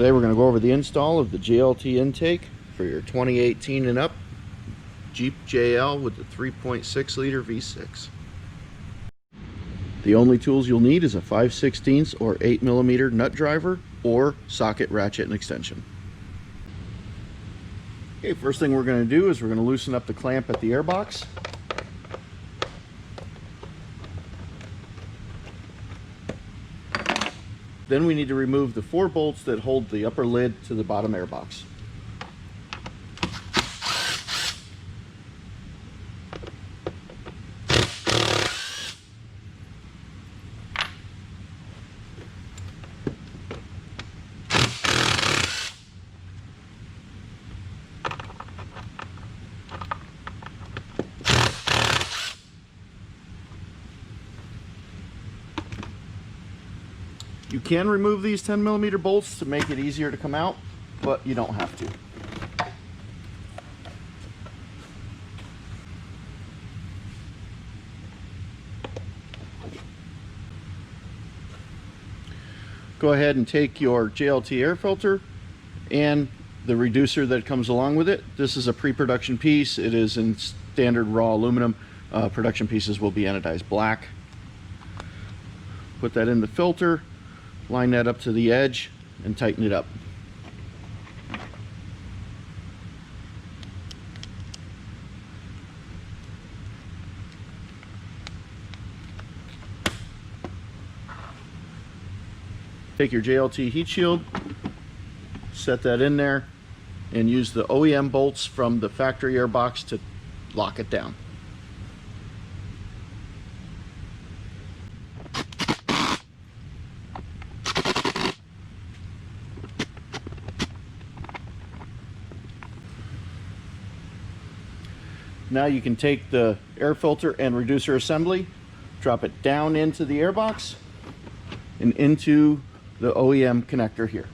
Today we're going to go over the install of the JLT intake for your 2018 and up Jeep JL with the 3.6 liter V6. The only tools you'll need is a 5/16 or 8mm nut driver or socket, ratchet, and extension. Okay, first thing we're going to do is we're going to loosen up the clamp at the airbox. Then we need to remove the 4 bolts that hold the upper lid to the bottom airbox. You can remove these 10mm bolts to make it easier to come out, but you don't have to. Go ahead and take your JLT air filter and the reducer that comes along with it. This is a pre-production piece. It is in standard raw aluminum. Production pieces will be anodized black. Put that in the filter. Line that up to the edge and tighten it up. Take your JLT heat shield, set that in there, and use the OEM bolts from the factory airbox to lock it down. Now you can take the air filter and reducer assembly, drop it down into the airbox and into the OEM connector here.